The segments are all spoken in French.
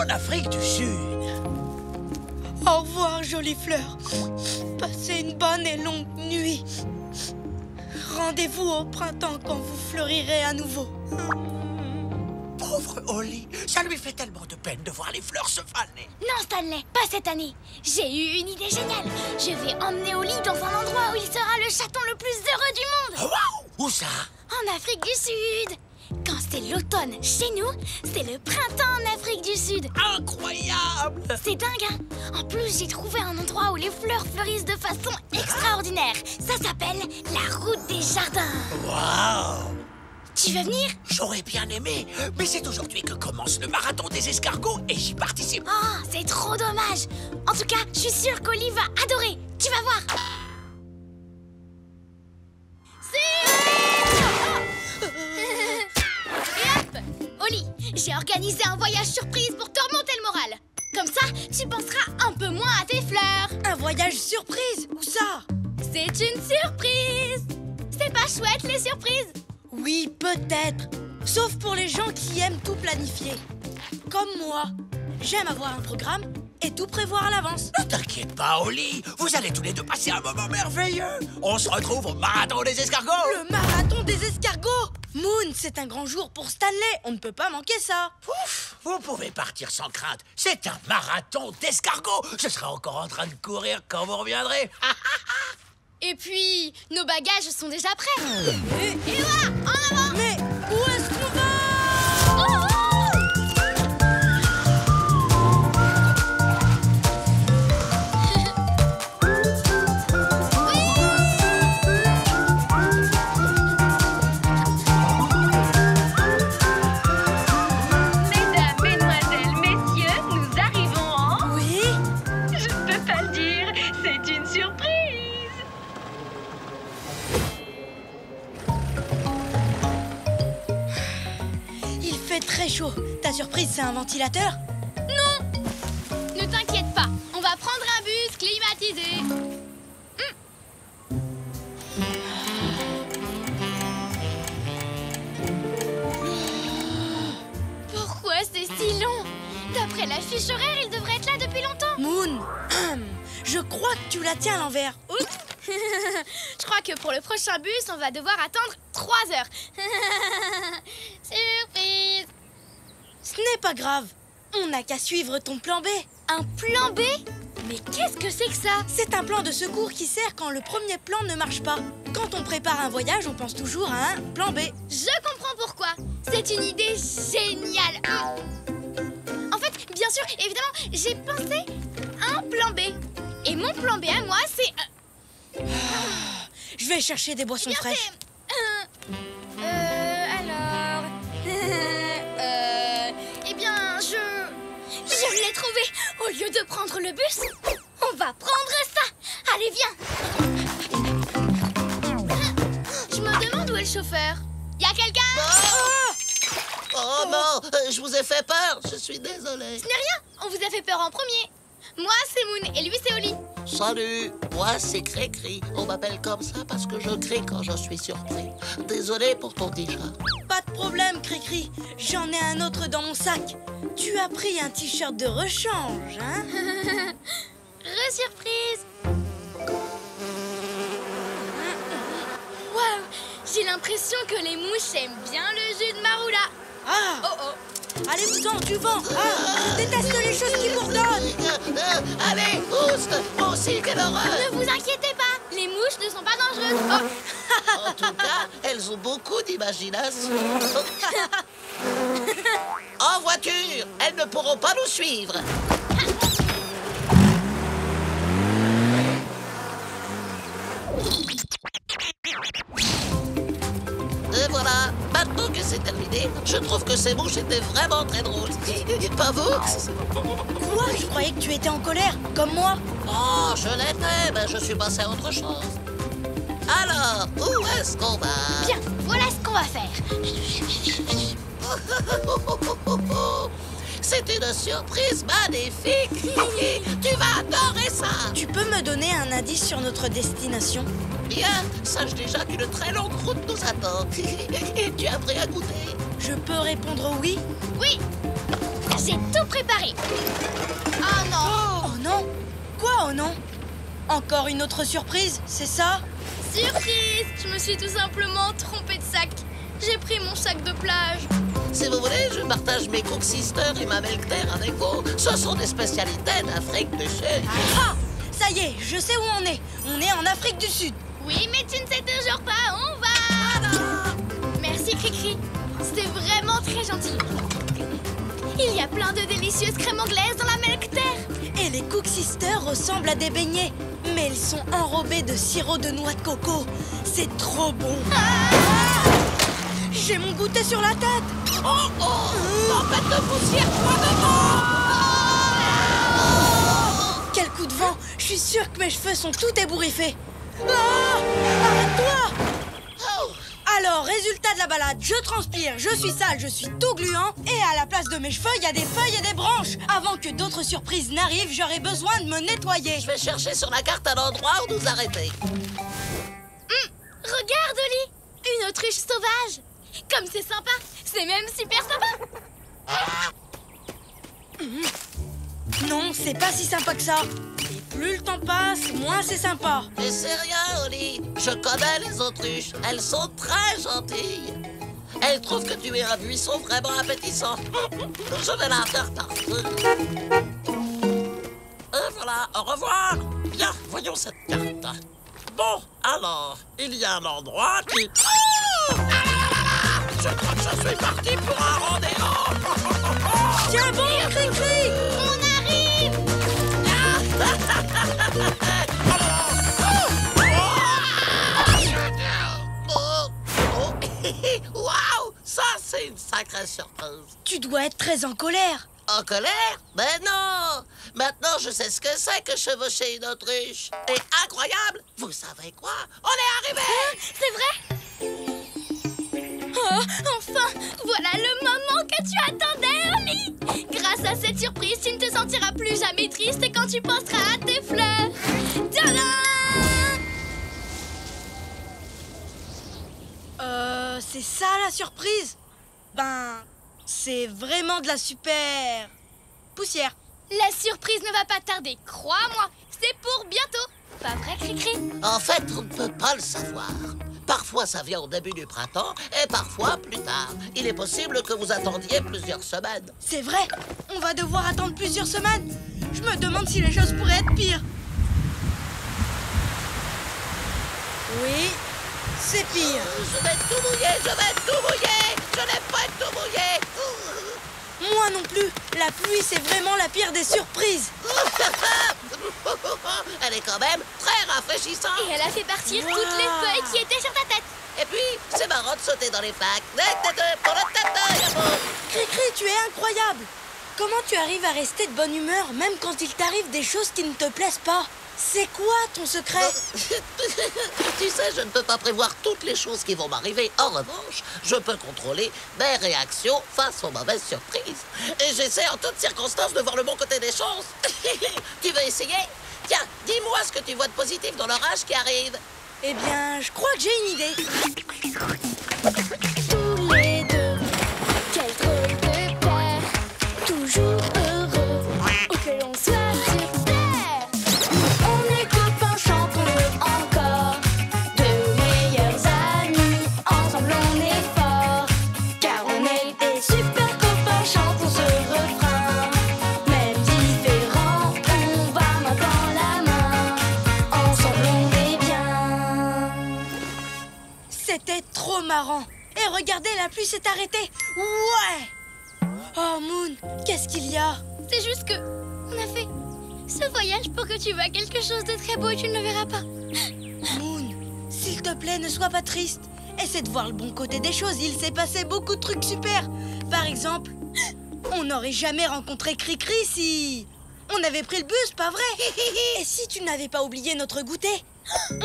en Afrique du Sud. Au revoir, jolie fleur. Passez une bonne et longue nuit. Rendez-vous au printemps quand vous fleurirez à nouveau. Pauvre Holly, ça lui fait tellement de peine de voir les fleurs se faner. Non, Stanley, pas cette année. J'ai eu une idée géniale. Je vais emmener Holly dans un endroit où il sera le chaton le plus heureux du monde. Waouh! Où ça? En Afrique du Sud. Quand c'est l'automne chez nous, c'est le printemps en Afrique du Sud. Incroyable! C'est dingue, hein? En plus, j'ai trouvé un endroit où les fleurs fleurissent de façon extraordinaire. Ça s'appelle la route des jardins. Waouh! Tu veux venir? J'aurais bien aimé, mais c'est aujourd'hui que commence le marathon des escargots et j'y participe. Oh, c'est trop dommage. En tout cas, je suis sûre qu'Holly va adorer. Tu vas voir. Et hop! Holly, j'ai organisé un voyage surprise pour te remonter le moral. Comme ça, tu penseras un peu moins à tes fleurs. Un voyage surprise? Où ça? C'est une surprise. C'est pas chouette, les surprises? Oui, peut-être. Sauf pour les gens qui aiment tout planifier. Comme moi. J'aime avoir un programme et tout prévoir à l'avance. Ne t'inquiète pas, Holly. Vous allez tous les deux passer un moment merveilleux. On se retrouve au marathon des escargots. Le marathon des escargots! Moon, c'est un grand jour pour Stanley. On ne peut pas manquer ça. Ouf, vous pouvez partir sans crainte. C'est un marathon d'escargots. Je serai encore en train de courir quand vous reviendrez. Et puis, nos bagages sont déjà prêts. Et là, en avant! Mais où est-ce qu'on va? Mesdames, mesdemoiselles, messieurs, nous arrivons en... Oui? Je ne peux pas le dire, c'est une surprise. Il fait très chaud. Ta surprise, c'est un ventilateur? Ne t'inquiète pas, on va prendre un bus climatisé. Pourquoi c'est si long? D'après la fiche horaire, il devrait être là depuis longtemps. Moon, je crois que tu la tiens à l'envers. Oups. Je crois que pour le prochain bus, on va devoir attendre 3 heures. Surprise! Ce n'est pas grave. On n'a qu'à suivre ton plan B. Un plan B? Mais qu'est-ce que c'est que ça? C'est un plan de secours qui sert quand le premier plan ne marche pas. Quand on prépare un voyage, on pense toujours à un plan B. Je comprends pourquoi. C'est une idée géniale. En fait, bien sûr, évidemment, j'ai pensé à un plan B. Et mon plan B à moi, c'est... Je vais chercher des boissons bien fraîches. Alors... eh bien, je l'ai trouvé. Au lieu de prendre le bus, on va prendre ça. Allez, viens. Je me demande où est le chauffeur. Y a quelqu'un? Oh non, je vous ai fait peur, je suis désolé. Ce n'est rien, on vous a fait peur en premier. Moi, c'est Moon et lui, c'est Holly. Salut, moi c'est Cricri. On m'appelle comme ça parce que je crie quand je suis surpris. Désolé pour ton t-shirt. Pas de problème, Cricri. J'en ai un autre dans mon sac. Tu as pris un t-shirt de rechange, hein? Re-surprise. Waouh, j'ai l'impression que les mouches aiment bien le jus de marula. Ah! Oh oh. Allez-vous-en, du vent! Ah! Je déteste les choses qui bourdonnent! Allez, oust, moi aussi, quelle horreur. Ne vous inquiétez pas, les mouches ne sont pas dangereuses. Oh. En tout cas, elles ont beaucoup d'imagination. En voiture, elles ne pourront pas nous suivre. Et voilà, maintenant que c'est terminé, je trouve que ces mouches étaient vraiment très drôles. Pas vous? Quoi? Je croyais que tu étais en colère, comme moi. Oh, je l'étais, mais je suis passé à autre chose. Alors, où est-ce qu'on va? Bien, voilà ce qu'on va faire. C'est une surprise magnifique. Tu vas adorer ça. Tu peux me donner un indice sur notre destination? Bien, sache déjà qu'une très longue route nous attend. Et tu es prêt à goûter? Je peux répondre oui? Oui, j'ai tout préparé. Oh non! Oh non! Quoi, oh non? Encore une autre surprise, c'est ça? Surprise! Je me suis tout simplement trompée de sac. J'ai pris mon sac de plage. Si vous voulez, je partage mes Cook Sisters et ma Milk Terre avec vous. Ce sont des spécialités d'Afrique du Sud. Ah! Ça y est, je sais où on est. On est en Afrique du Sud. Oui, mais tu ne sais toujours pas, on va! Merci, Cricri. C'était vraiment très gentil. Il y a plein de délicieuses crèmes anglaises dans la Milk Terre. Et les Cook Sisters ressemblent à des beignets, mais ils sont enrobés de sirop de noix de coco. C'est trop bon. J'ai mon goûter sur la tête. Tempête de poussière, toi devant! Quel coup de vent. Je suis sûre que mes cheveux sont tout ébouriffés. Arrête-toi! Alors, résultat de la balade, je transpire, je suis sale, je suis tout gluant. Et à la place de mes cheveux, il y a des feuilles et des branches. Avant que d'autres surprises n'arrivent, j'aurai besoin de me nettoyer. Je vais chercher sur la carte un endroit où nous arrêter. Regarde, Oli, une autruche sauvage. Comme c'est sympa, c'est même super sympa. Non, c'est pas si sympa que ça. Et plus le temps passe, moins c'est sympa. Mais c'est rien, Oli. Je connais les autruches. Elles sont très gentilles. Elles trouvent que tu es un buisson vraiment appétissant. Je vais la faire partir. Et voilà, au revoir. Bien, voyons cette carte. Bon, alors, il y a un endroit qui... Oh! Je crois que je suis parti pour un rendez-vous. Tiens bon, Cricri! On arrive! Waouh! Ça, c'est une sacrée surprise. Tu dois être très en colère. En colère? Ben non! Maintenant, je sais ce que c'est que chevaucher une autruche. Et incroyable! Vous savez quoi? On est arrivé! C'est vrai? Oh, enfin! Voilà le moment que tu attendais, Oli! Grâce à cette surprise, tu ne te sentiras plus jamais triste quand tu penseras à tes fleurs. Tada! C'est ça la surprise? Ben, c'est vraiment de la super... poussière. La surprise ne va pas tarder, crois-moi. C'est pour bientôt. Pas vrai, Cricri? En fait, on ne peut pas le savoir. Parfois, ça vient au début du printemps et parfois plus tard. Il est possible que vous attendiez plusieurs semaines. C'est vrai, on va devoir attendre plusieurs semaines. Je me demande si les choses pourraient être pires. Oui, c'est pire. Je vais tout mouiller, je vais tout mouiller. Je n'ai pas tout mouillé. Moi non plus. La pluie, c'est vraiment la pire des surprises. Elle est quand même très rafraîchissante. Et elle a fait partir toutes les feuilles qui étaient sur ta tête. Et puis, c'est marrant de sauter dans les facs. Cricri, tu es incroyable. Comment tu arrives à rester de bonne humeur même quand il t'arrive des choses qui ne te plaisent pas? C'est quoi ton secret? Tu sais, je ne peux pas prévoir toutes les choses qui vont m'arriver. En revanche, je peux contrôler mes réactions face aux mauvaises surprises. Et j'essaie en toutes circonstances de voir le bon côté des choses. Tu veux essayer? Tiens, dis-moi ce que tu vois de positif dans l'orage qui arrive. Eh bien, je crois que j'ai une idée. Tous les deux, quel drôle de paire. Toujours heureux, où que l'on soit sur terre. On est copains, chantons-le encore. Deux meilleurs amis, ensemble on est forts. Car on est des super copains, chantons ce refrain. Même différents, on va main dans la main. Ensemble on est bien. C'était trop marrant. Et regardez, la pluie s'est arrêtée. Ouais! Oh, Moon, qu'est-ce qu'il y a? C'est juste que on a fait ce voyage pour que tu vois quelque chose de très beau et tu ne le verras pas. Moon, s'il te plaît, ne sois pas triste. Essaie de voir le bon côté des choses. Il s'est passé beaucoup de trucs super. Par exemple, on n'aurait jamais rencontré Cricri si... on avait pris le bus, pas vrai? Et si tu n'avais pas oublié notre goûter?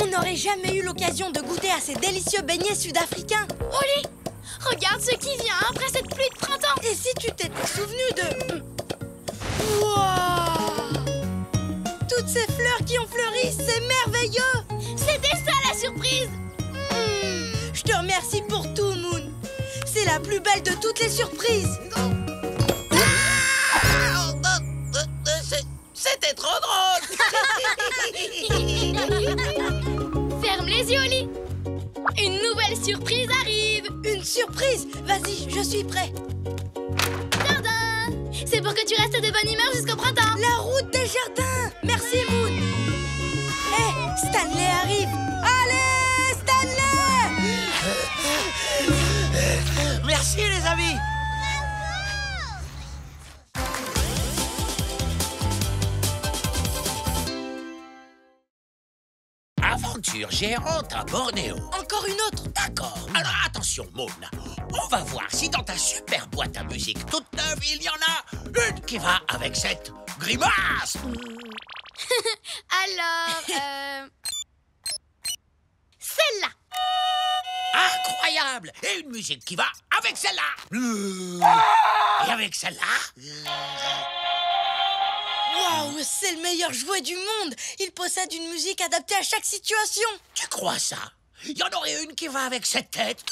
On n'aurait jamais eu l'occasion de goûter à ces délicieux beignets sud-africains. Oli, regarde ce qui vient après cette pluie de printemps. Et si tu t'étais souvenu de... Wow! Toutes ces fleurs qui ont fleuri, c'est merveilleux! C'était ça la surprise. Je te remercie pour tout, Moon. C'est la plus belle de toutes les surprises. Vas-y, je suis prêt. Jardin! C'est pour que tu restes de bonne humeur jusqu'au printemps. La route des jardins. Merci, Moon. Hé, Stanley arrive. Allez, Stanley! Merci, les amis. Aventure géante à Bornéo. Encore une autre. D'accord. Alors attention, Moon. On va voir si dans ta super boîte à musique toute neuve, il y en a une qui va avec cette grimace. Alors, celle-là. Incroyable. Et une musique qui va avec celle-là. Et avec celle-là. Waouh, c'est le meilleur jouet du monde. Il possède une musique adaptée à chaque situation. Tu crois ça? Il y en aurait une qui va avec cette tête.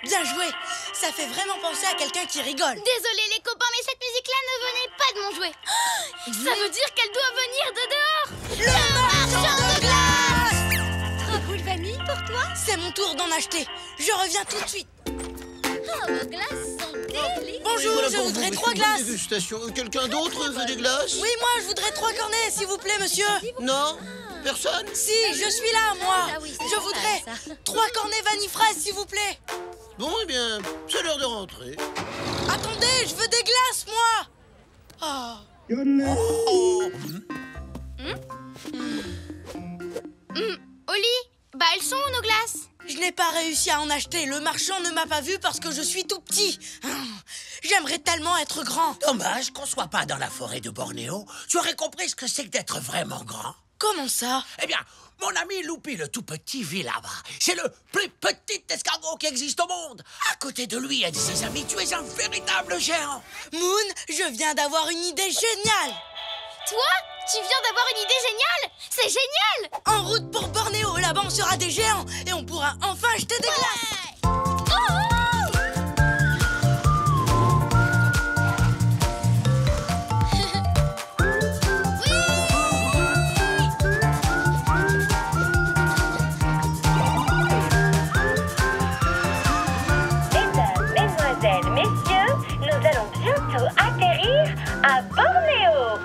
Bien joué. Ça fait vraiment penser à quelqu'un qui rigole. Désolée les copains, mais cette musique-là ne venait pas de mon jouet. Ça veut dire qu'elle doit venir de dehors. Le marchand de glace. 3 boules vanille pour toi. C'est mon tour d'en acheter. Je reviens tout de suite. Oh, vos glaces sont délicieuses. Bonjour, je voudrais 3 glaces. Dégustation. Quelqu'un d'autre veut des glaces? Oui, moi, je voudrais 3 cornets, s'il vous plaît, monsieur. Non? Personne? Si, je suis là, moi. Ah oui, c'est Je voudrais sympa, ça. 3 cornets vanille fraise, s'il vous plaît. Bon, eh bien, c'est l'heure de rentrer. Attendez, je veux des glaces, moi. Oh. Oli, bah elles sont où nos glaces? Je n'ai pas réussi à en acheter. Le marchand ne m'a pas vu parce que je suis tout petit. J'aimerais tellement être grand. Dommage qu'on soit pas dans la forêt de Bornéo. Tu aurais compris ce que c'est que d'être vraiment grand. Comment ça? Eh bien, mon ami Loupi le tout petit vit là-bas. C'est le plus petit escargot qui existe au monde. À côté de lui et de ses amis, tu es un véritable géant. Moon, je viens d'avoir une idée géniale. Toi? Tu viens d'avoir une idée géniale? C'est génial! En route pour Bornéo, là-bas on sera des géants et on pourra enfin acheter des glaces. Mesdames, mesdemoiselles, messieurs, nous allons bientôt atterrir à Bornéo.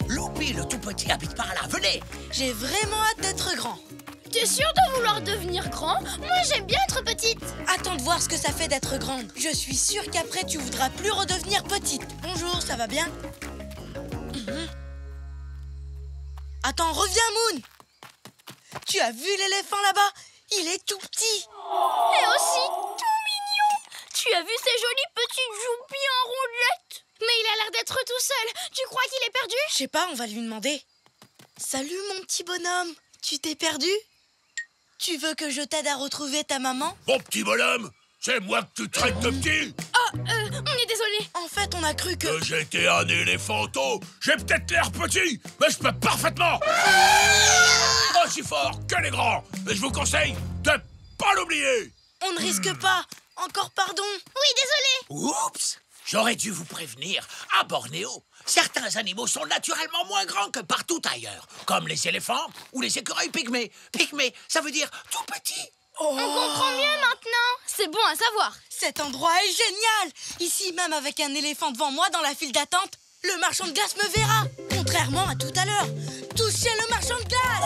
Loupi le tout petit habite par là. Venez. J'ai vraiment hâte d'être grand. T'es sûre de vouloir devenir grand? Moi j'aime bien être petite. Attends de voir ce que ça fait d'être grande. Je suis sûre qu'après tu voudras plus redevenir petite. Bonjour, ça va bien? Attends, reviens, Moon. Tu as vu l'éléphant là-bas? Il est tout petit. Et aussi tout mignon. Tu as vu ces jolies petites joues en roulettes? Mais il a l'air d'être tout seul. Tu crois qu'il est perdu? Je sais pas, on va lui demander. Salut mon petit bonhomme. Tu t'es perdu? Tu veux que je t'aide à retrouver ta maman? Mon petit bonhomme, c'est moi que tu traites de petit. On est désolé. En fait, on a cru que... J'étais un éléphanto. J'ai peut-être l'air petit, mais je peux parfaitement. Aussi fort que les grands. Mais je vous conseille de pas l'oublier. On ne risque pas. Encore pardon. Oui, désolé. Oups! J'aurais dû vous prévenir. À Bornéo, certains animaux sont naturellement moins grands que partout ailleurs, comme les éléphants ou les écureuils pygmées. Pygmées, ça veut dire tout petit. Oh, On comprend mieux maintenant. C'est bon à savoir. cet endroit est génial. Ici, même avec un éléphant devant moi dans la file d'attente, le marchand de glace me verra. Contrairement à tout à l'heure. Tous chez le marchand de glace.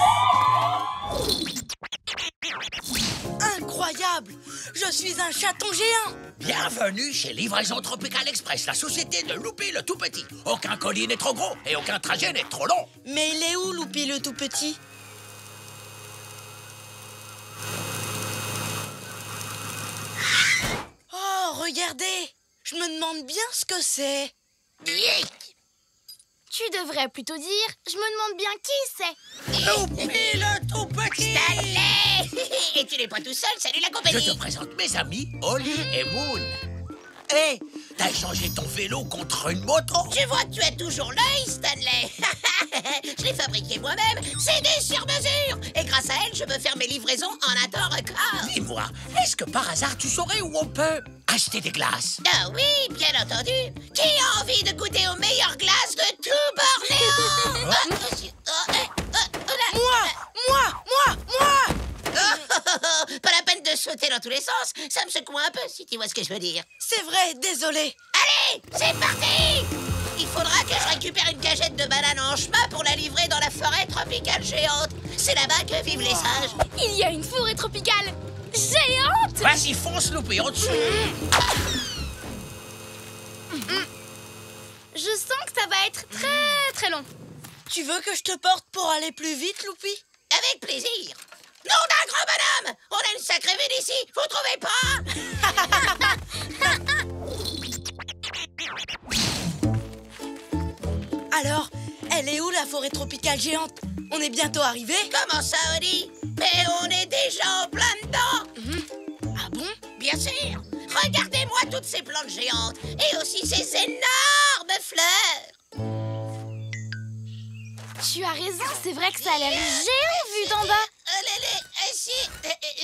Incroyable! Je suis un chaton géant! Bienvenue chez Livraison Tropical Express, la société de Loupi le tout petit. Aucun colis n'est trop gros et aucun trajet n'est trop long. Mais il est où, Loupi le tout petit? Oh, regardez! Je me demande bien ce que c'est. Tu devrais plutôt dire, je me demande bien qui c'est. Loupi le tout petit! Stanley! Et tu n'es pas tout seul, salut la compagnie! Je te présente mes amis, Oli et Moon. Hé, t'as échangé ton vélo contre une moto? Tu vois, tu as toujours l'œil, Stanley! Je l'ai fabriqué moi-même, c'est des sur-mesure! Et grâce à elle, je peux faire mes livraisons en un temps record! Dis-moi, est-ce que par hasard tu saurais où on peut acheter des glaces? Ah oui, bien entendu! Qui a envie de goûter aux meilleures glaces de tout Bornéo? Moi! Pas la peine de sauter dans tous les sens. Ça me secoue un peu, si tu vois ce que je veux dire. C'est vrai, désolé. Allez, c'est parti! Il faudra que je récupère une cagette de banane en chemin pour la livrer dans la forêt tropicale géante. C'est là-bas que vivent les sages. Il y a une forêt tropicale géante. Vas-y, fonce, Loupé, en dessous. Je sens que ça va être très très long. Tu veux que je te porte pour aller plus vite, Loupi? Avec plaisir. Nom d'un grand bonhomme! On a une sacrée vue d'ici, vous trouvez pas? Alors, elle est où la forêt tropicale géante? On est bientôt arrivé? Comment ça, Oli? Mais on est déjà en plein dedans! Ah bon? Bien sûr! Regardez-moi toutes ces plantes géantes et aussi ces énormes fleurs! Tu as raison, c'est vrai que ça a l'air géant vu d'en bas.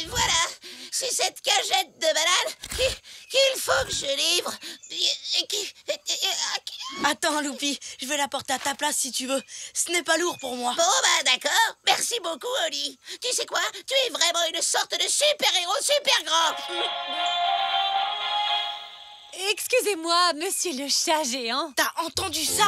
Voilà, c'est cette cagette de banane qu'il faut que je livre. Attends, Loupi, je vais la porter à ta place si tu veux. Ce n'est pas lourd pour moi. Bon, bah d'accord. Merci beaucoup, Oli. Tu sais quoi? Tu es vraiment une sorte de super-héros super grand. Excusez-moi, monsieur le chat géant. T'as entendu ça?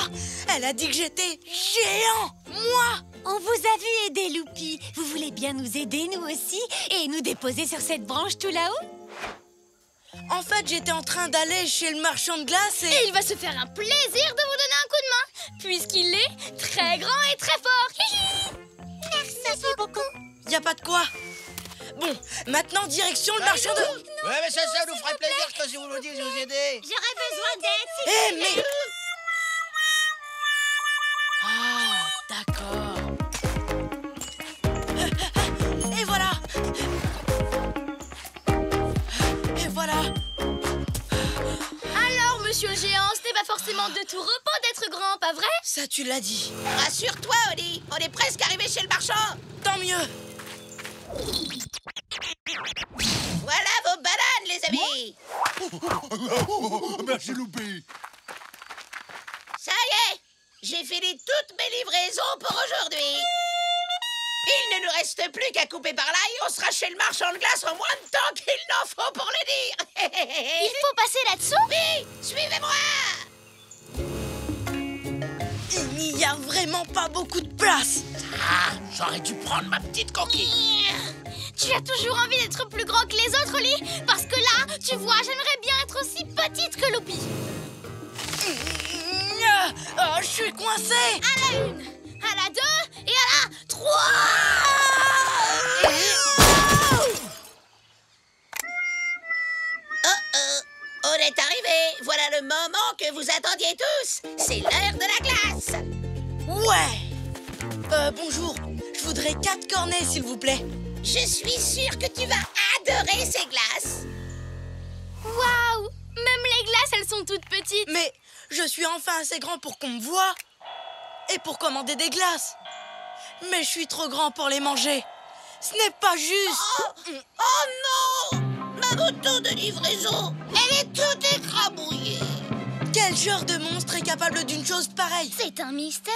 Elle a dit que j'étais géant. Moi? On vous a vu aider, Loupi. Vous voulez bien nous aider, nous aussi, et nous déposer sur cette branche tout là-haut? En fait, j'étais en train d'aller chez le marchand de glace Et et... il va se faire un plaisir de vous donner un coup de main, puisqu'il est très grand et très fort. Merci beaucoup. Y a pas de quoi. Bon, maintenant, direction le marchand de... Ouais, mais ça nous ferait plaisir que si vous nous dites de vous aider. J'aurais besoin d'aide. Eh, mais... Ah, d'accord. Et voilà. Et voilà. Alors, monsieur le géant, ce n'est pas forcément de tout repos d'être grand, pas vrai? Ça, tu l'as dit. Rassure-toi, Oli. On est presque arrivé chez le marchand. Tant mieux. Voilà vos bananes, les amis. Merci, Loupé. Ça y est, j'ai fini toutes mes livraisons pour aujourd'hui. Il ne nous reste plus qu'à couper par là et on sera chez le marchand de glace en moins de temps qu'il n'en faut pour le dire. Il faut passer là-dessous? Oui, suivez-moi. Il n'y a vraiment pas beaucoup de place. Ah, j'aurais dû prendre ma petite coquille. Tu as toujours envie d'être plus grand que les autres, Oli? Parce que là, tu vois, j'aimerais bien être aussi petite que Loupi. Oh, je suis coincée. À la 1, à la 2 et à la 3. On est arrivé. Voilà le moment que vous attendiez tous. C'est l'heure de la glace. Ouais. Bonjour. Je voudrais 4 cornets, s'il vous plaît. Je suis sûre que tu vas adorer ces glaces. Waouh! Même les glaces, elles sont toutes petites. Mais je suis enfin assez grand pour qu'on me voie. Et pour commander des glaces. Mais je suis trop grand pour les manger. Ce n'est pas juste. Oh non! Ma moto de livraison, elle est toute écrabouillée. Quel genre de monstre est capable d'une chose pareille? C'est un mystère.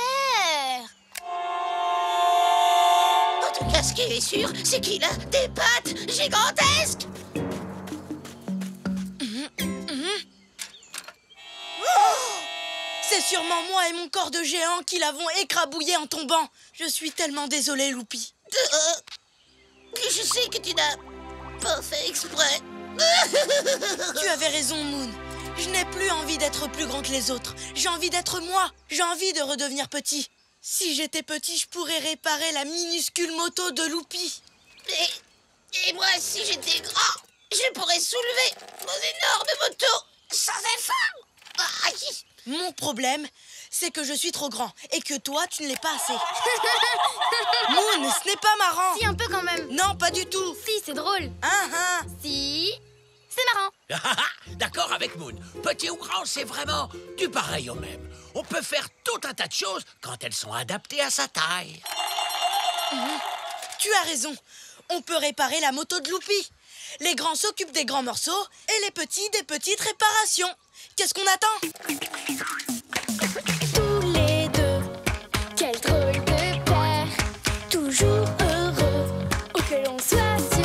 En tout cas, ce qui est sûr, c'est qu'il a des pattes gigantesques. C'est sûrement moi et mon corps de géant qui l'avons écrabouillé en tombant. Je suis tellement désolée, Loupi. Je sais que tu n'as pas fait exprès. Tu avais raison, Moon. Je n'ai plus envie d'être plus grand que les autres. J'ai envie d'être moi. J'ai envie de redevenir petit. Si j'étais petit, je pourrais réparer la minuscule moto de Loupi. Et moi, si j'étais grand, je pourrais soulever mon énorme moto sans effort. Mon problème, c'est que je suis trop grand et que toi, tu ne l'es pas assez. Moon, ce n'est pas marrant. Si, un peu quand même. Non, pas du tout. Si, c'est drôle. Si, c'est marrant. D'accord avec Moon. Petit ou grand, c'est vraiment du pareil au même. On peut faire tout un tas de choses quand elles sont adaptées à sa taille. Tu as raison. On peut réparer la moto de Loupi. Les grands s'occupent des grands morceaux et les petits des petites réparations. Qu'est-ce qu'on attend? Tous les deux, quel drôle de paire. Toujours heureux, où que l'on soit.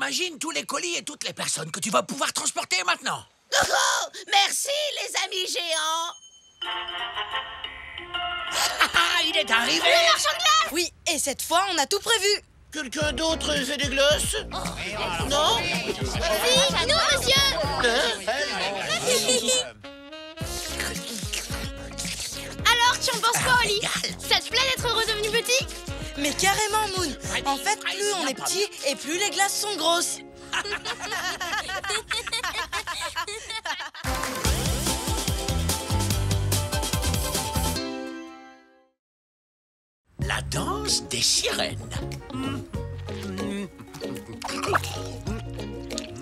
Imagine tous les colis et toutes les personnes que tu vas pouvoir transporter maintenant. Oh, merci les amis géants. Il est arrivé. Le marchand de glace! Oui, et cette fois, on a tout prévu. Quelqu'un d'autre fait des glaces? Non? Oui, nous, monsieur! Alors, tu en penses quoi, Oli? Ça te plaît d'être redevenu petit? Mais carrément, Moon. En fait, plus on est petit et plus les glaces sont grosses. La danse des sirènes.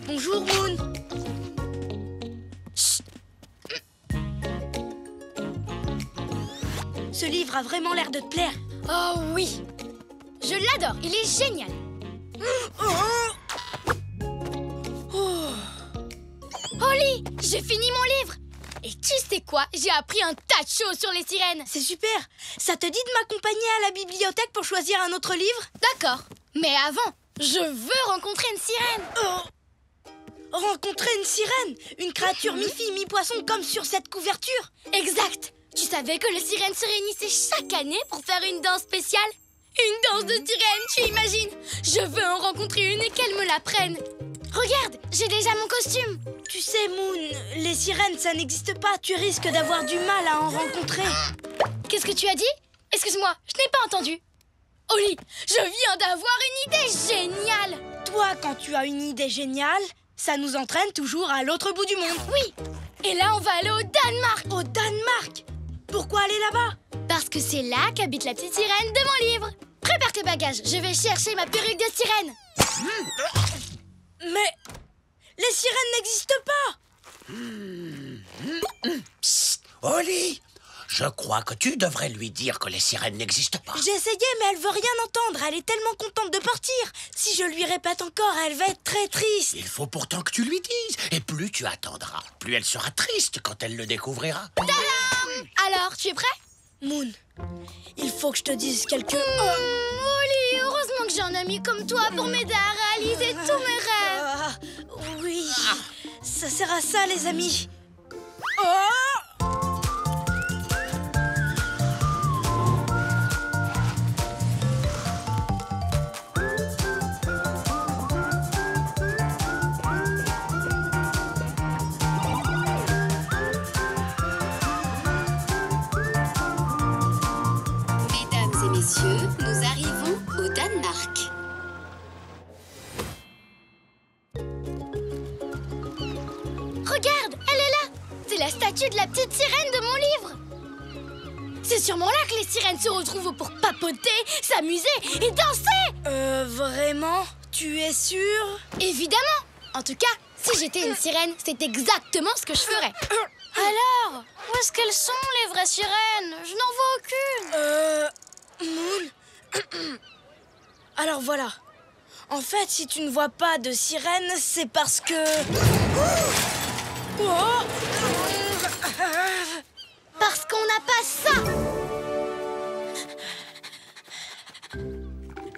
Bonjour, Moon. Chut. Ce livre a vraiment l'air de te plaire. Oh oui, je l'adore, il est génial. Oli, j'ai fini mon livre. Et tu sais quoi? J'ai appris un tas de choses sur les sirènes. C'est super. Ça te dit de m'accompagner à la bibliothèque pour choisir un autre livre? D'accord, mais avant, je veux rencontrer une sirène. Rencontrer une sirène? Une créature mi-fille, mi-poisson comme sur cette couverture? Exact. Tu savais que les sirènes se réunissaient chaque année pour faire une danse spéciale? Une danse de sirène, tu imagines? Je veux en rencontrer une et qu'elle me la prenne. Regarde, j'ai déjà mon costume. Tu sais, Moon, les sirènes, ça n'existe pas. Tu risques d'avoir du mal à en rencontrer. Qu'est-ce que tu as dit? Excuse-moi, je n'ai pas entendu. Oli, je viens d'avoir une idée géniale. Toi, quand tu as une idée géniale, ça nous entraîne toujours à l'autre bout du monde. Oui, et là on va aller au Danemark. Au Danemark? Pourquoi aller là-bas? Parce que c'est là qu'habite la petite sirène de mon livre. Prépare tes bagages, je vais chercher ma perruque de sirène. Mais les sirènes n'existent pas. Psst, Oli, je crois que tu devrais lui dire que les sirènes n'existent pas. J'ai essayé, mais elle veut rien entendre. Elle est tellement contente de partir. Si je lui répète encore, elle va être très triste. Il faut pourtant que tu lui dises. Et plus tu attendras, plus elle sera triste quand elle le découvrira. Tadam! Alors, tu es prêt? Moon, il faut que je te dise quelque... Oli, heureusement que j'ai un ami comme toi pour m'aider à réaliser tous mes rêves. Oui, ça sert à ça, les amis. Mesdames et messieurs, nous arrivons au Danemark. Regarde, elle est là. C'est la statue de la petite sirène de mon livre. C'est sûrement là que les sirènes se retrouvent pour papoter, s'amuser et danser. Vraiment? Tu es sûre? Évidemment. En tout cas, si j'étais une sirène, c'est exactement ce que je ferais. Alors, où est-ce qu'elles sont, les vraies sirènes? Je n'en vois aucune. Moon. Alors voilà. En fait, si tu ne vois pas de sirène, c'est parce que... Parce qu'on n'a pas ça.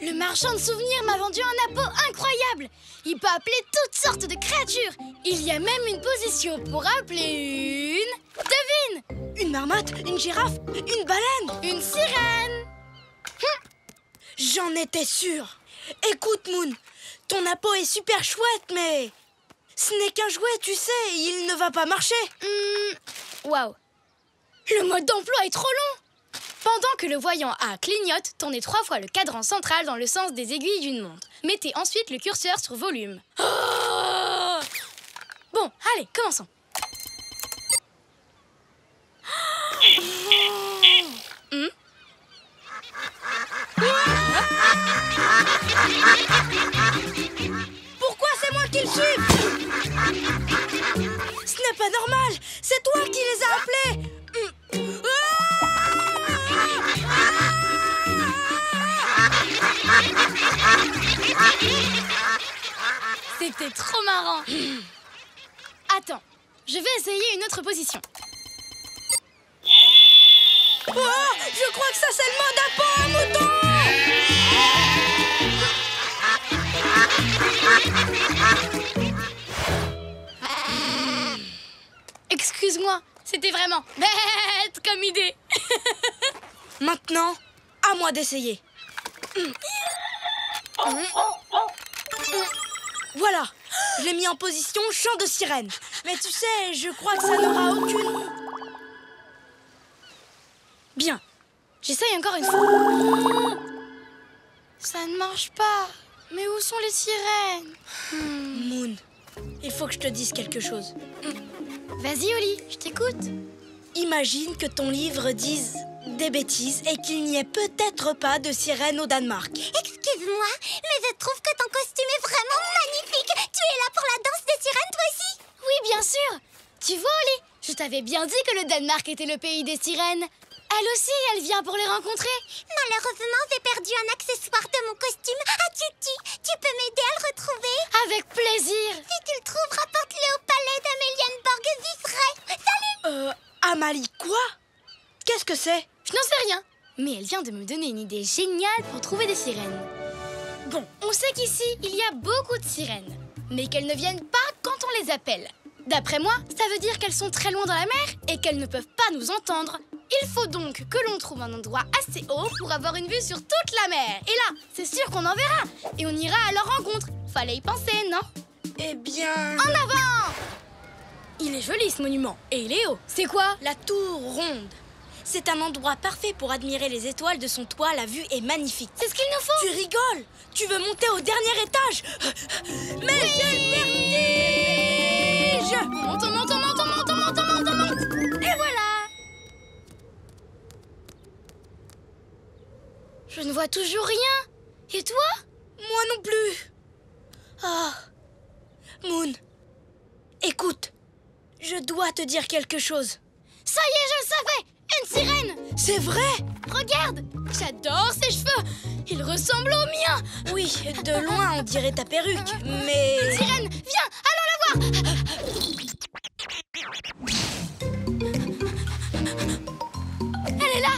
Le marchand de souvenirs m'a vendu un appôt incroyable. Il peut appeler toutes sortes de créatures. Il y a même une position pour appeler une... Devine! Une marmotte, une girafe, une baleine, Une sirène. J'en étais sûre. Écoute, Moon, ton appôt est super chouette, mais... Ce n'est qu'un jouet, tu sais, il ne va pas marcher. Waouh. Le mode d'emploi est trop long. Pendant que le voyant A clignote, tournez 3 fois le cadran central dans le sens des aiguilles d'une montre. Mettez ensuite le curseur sur volume. Oh! Bon, allez, commençons. Pourquoi c'est moi qui le suis? Ce n'est pas normal. C'est toi qui les as appelés. C'était trop marrant. Attends, je vais essayer une autre position. Je crois que ça c'est le mode appôt à mouton. C'était vraiment bête comme idée. Maintenant, à moi d'essayer. Voilà, je l'ai mis en position chant de sirène. Mais tu sais, je crois que ça n'aura aucune... Bien, j'essaye encore une fois. Ça ne marche pas. Mais où sont les sirènes? Moon, il faut que je te dise quelque chose. Vas-y, Oli, je t'écoute. Imagine que ton livre dise des bêtises et qu'il n'y ait peut-être pas de sirène au Danemark. Excuse-moi, mais je trouve que ton costume est vraiment magnifique. Tu es là pour la danse des sirènes, toi aussi? Oui, bien sûr. Tu vois, Oli, je t'avais bien dit que le Danemark était le pays des sirènes. Elle aussi, elle vient pour les rencontrer. Malheureusement, j'ai perdu un accessoire de mon costume à Tutti. Tu peux m'aider à le retrouver? Avec plaisir. Si tu le trouves, rapporte-le au palais d'Amelienborg, j'y serai. Salut! Amalie, quoi? Qu'est-ce que c'est? Je n'en sais rien. Mais elle vient de me donner une idée géniale pour trouver des sirènes. Bon, on sait qu'ici, il y a beaucoup de sirènes. Mais qu'elles ne viennent pas quand on les appelle. D'après moi, ça veut dire qu'elles sont très loin dans la mer et qu'elles ne peuvent pas nous entendre. Il faut donc que l'on trouve un endroit assez haut pour avoir une vue sur toute la mer. Et là, c'est sûr qu'on en verra. Et on ira à leur rencontre. Fallait y penser, non? Eh bien... En avant! Il est joli, ce monument. Et il est haut. C'est quoi? La tour ronde. C'est un endroit parfait pour admirer les étoiles de son toit. La vue est magnifique. C'est ce qu'il nous faut. Tu rigoles? Tu veux monter au dernier étage? Mais oui, je le vertige! Monte, monte, monte, monte, monte, monte, monte. Et voilà. Je ne vois toujours rien. Et toi? Moi non plus. Ah, Moon, écoute, je dois te dire quelque chose. Ça y est, je le savais. Une sirène. C'est vrai? Regarde, j'adore ses cheveux. Ils ressemblent aux miens. Oui, de loin on dirait ta perruque, mais... Une sirène, viens, allons la voir. Elle est là.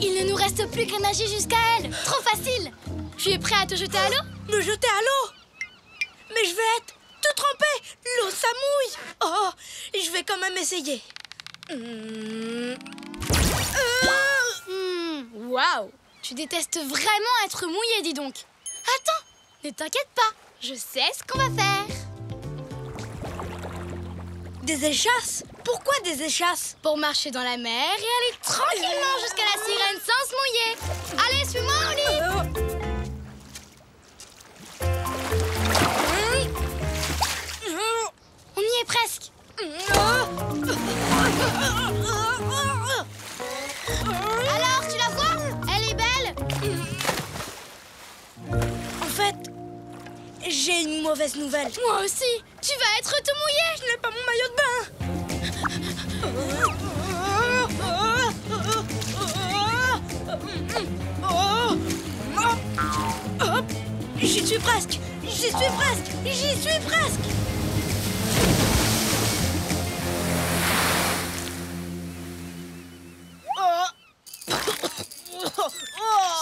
Il ne nous reste plus qu'à nager jusqu'à elle. Trop facile. Tu es prêt à te jeter à l'eau? Me jeter à l'eau? Mais je vais être tout trempée. L'eau, ça mouille. Oh, je vais quand même essayer. Waouh. Tu détestes vraiment être mouillé, dis donc. Attends, ne t'inquiète pas. Je sais ce qu'on va faire. Des échasses? Pourquoi des échasses? Pour marcher dans la mer et aller tranquillement jusqu'à la sirène sans se mouiller. Allez, suis-moi, Oli. On y est presque. Alors, tu la vois? Elle est belle. En fait, j'ai une mauvaise nouvelle. Moi aussi. Tu vas être tout mouillé. Je n'ai pas mon maillot de bain. J'y suis presque. J'y suis presque. J'y suis presque.